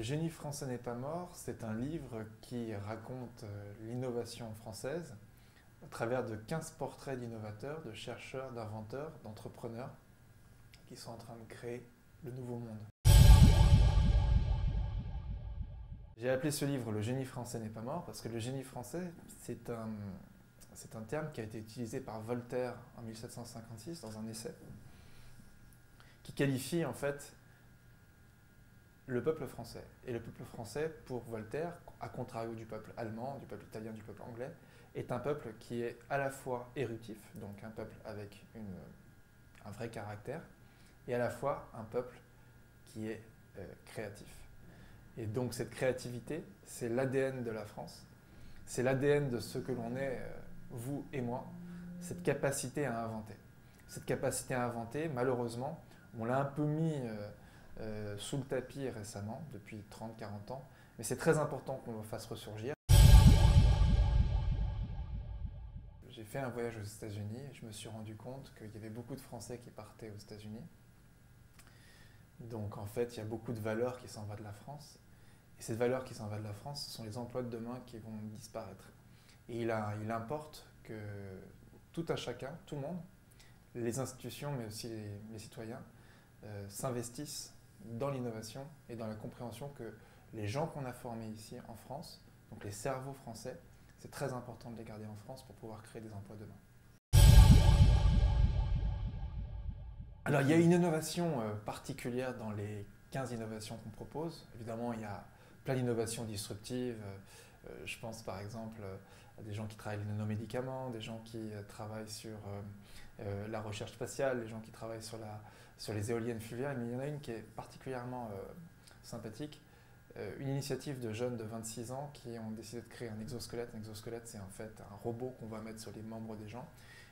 Le génie français n'est pas mort, c'est un livre qui raconte l'innovation française à travers de 15 portraits d'innovateurs, de chercheurs, d'inventeurs, d'entrepreneurs qui sont en train de créer le nouveau monde. J'ai appelé ce livre Le génie français n'est pas mort parce que le génie français, c'est un terme qui a été utilisé par Voltaire en 1756 dans un essai qui qualifie en fait le peuple français. Et le peuple français, pour Voltaire, à contrario du peuple allemand, du peuple italien, du peuple anglais, est un peuple qui est à la fois érutif, donc un peuple avec un vrai caractère, et à la fois un peuple qui est créatif. Et donc cette créativité, c'est l'ADN de la France, c'est l'ADN de ce que l'on est, vous et moi, cette capacité à inventer. Cette capacité à inventer, malheureusement, on l'a un peu mis sous le tapis récemment, depuis 30-40 ans, mais c'est très important qu'on le fasse ressurgir. J'ai fait un voyage aux États-Unis et je me suis rendu compte qu'il y avait beaucoup de Français qui partaient aux États-Unis. Donc en fait, il y a beaucoup de valeurs qui s'en vont de la France. Et cette valeur qui s'en va de la France, ce sont les emplois de demain qui vont disparaître. Et il importe que tout un chacun, tout le monde, les institutions mais aussi les citoyens, s'investissent dans l'innovation et dans la compréhension que les gens qu'on a formés ici en France, donc les cerveaux français, c'est très important de les garder en France pour pouvoir créer des emplois demain. Alors il y a une innovation particulière dans les 15 innovations qu'on propose. Évidemment, il y a plein d'innovations disruptives. Je pense par exemple à des gens qui travaillent les nanomédicaments, des gens qui travaillent sur la recherche spatiale, des gens qui travaillent sur les éoliennes fluviales. Mais il y en a une qui est particulièrement sympathique. Une initiative de jeunes de 26 ans qui ont décidé de créer un exosquelette. Un exosquelette, c'est en fait un robot qu'on va mettre sur les membres des gens.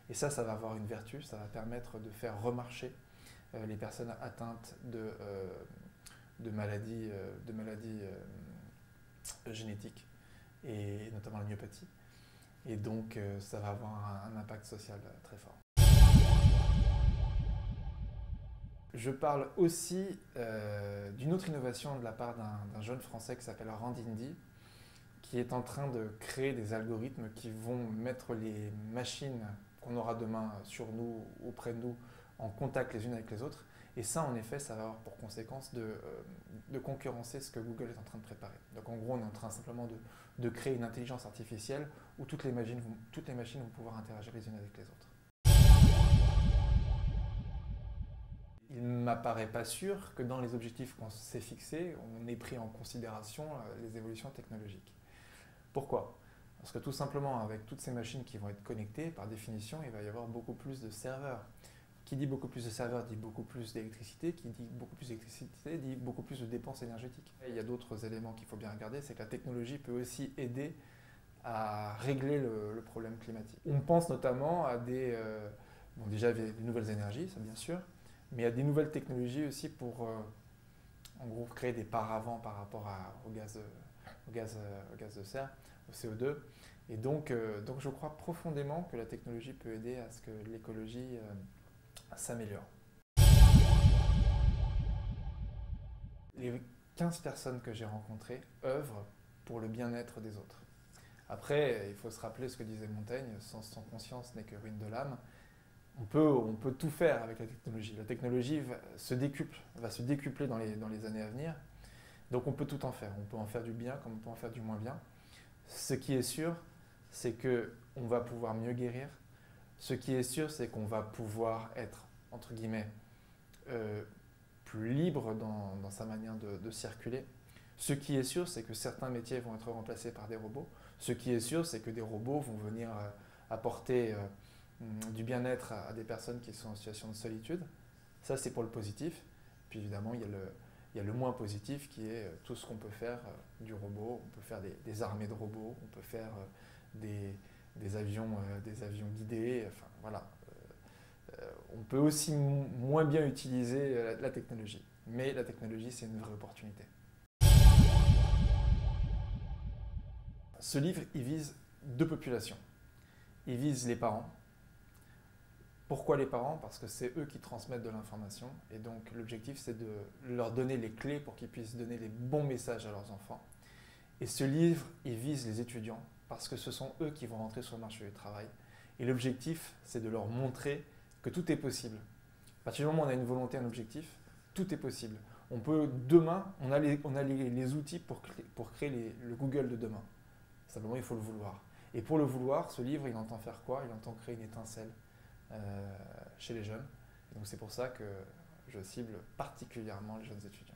Et ça va avoir une vertu, ça va permettre de faire remarcher les personnes atteintes de maladies génétiques, et notamment la myopathie. Et donc, ça va avoir un impact social très fort. Je parle aussi d'une autre innovation de la part d'un jeune Français qui s'appelle Randindi, qui est en train de créer des algorithmes qui vont mettre les machines qu'on aura demain sur nous, auprès de nous, en contact les unes avec les autres. Et ça, en effet, ça va avoir pour conséquence de concurrencer ce que Google est en train de préparer. Donc en gros, on est en train simplement de créer une intelligence artificielle où toutes les machines vont pouvoir interagir les unes avec les autres. Il ne m'apparaît pas sûr que dans les objectifs qu'on s'est fixés, on ait pris en considération les évolutions technologiques. Pourquoi ? Parce que tout simplement, avec toutes ces machines qui vont être connectées, par définition, il va y avoir beaucoup plus de serveurs. Qui dit beaucoup plus de serveurs dit beaucoup plus d'électricité, qui dit beaucoup plus d'électricité dit beaucoup plus de dépenses énergétiques. Et il y a d'autres éléments qu'il faut bien regarder, c'est que la technologie peut aussi aider à régler le problème climatique. On pense notamment à déjà des nouvelles énergies, ça bien sûr, mais à des nouvelles technologies aussi pour en gros créer des paravents par rapport au gaz de serre, au CO2. Et donc je crois profondément que la technologie peut aider à ce que l'écologie s'améliore. Les 15 personnes que j'ai rencontrées œuvrent pour le bien-être des autres. Après, il faut se rappeler ce que disait Montaigne, sans conscience n'est que ruine de l'âme. On peut tout faire avec la technologie. La technologie va se décupler dans les années à venir. Donc on peut tout en faire. On peut en faire du bien comme on peut en faire du moins bien. Ce qui est sûr, c'est qu'on va pouvoir mieux guérir. Ce qui est sûr, c'est qu'on va pouvoir être, entre guillemets, plus libre dans sa manière de circuler. Ce qui est sûr, c'est que certains métiers vont être remplacés par des robots. Ce qui est sûr, c'est que des robots vont venir apporter du bien-être à des personnes qui sont en situation de solitude. Ça, c'est pour le positif. Puis évidemment, il y a le moins positif qui est tout ce qu'on peut faire du robot. On peut faire des armées de robots, on peut faire des avions guidés. Enfin, voilà. On peut aussi moins bien utiliser la technologie. Mais la technologie, c'est une vraie opportunité. Ce livre, il vise deux populations. Il vise les parents. Pourquoi les parents? Parce que c'est eux qui transmettent de l'information. Et donc l'objectif, c'est de leur donner les clés pour qu'ils puissent donner les bons messages à leurs enfants. Et ce livre, il vise les étudiants parce que ce sont eux qui vont rentrer sur le marché du travail. Et l'objectif, c'est de leur montrer que tout est possible. À partir du moment où on a une volonté, un objectif, tout est possible. On peut, demain, on a les outils pour créer le Google de demain. Simplement, il faut le vouloir. Et pour le vouloir, ce livre, il entend faire quoi? Il entend créer une étincelle chez les jeunes. Et donc c'est pour ça que je cible particulièrement les jeunes étudiants.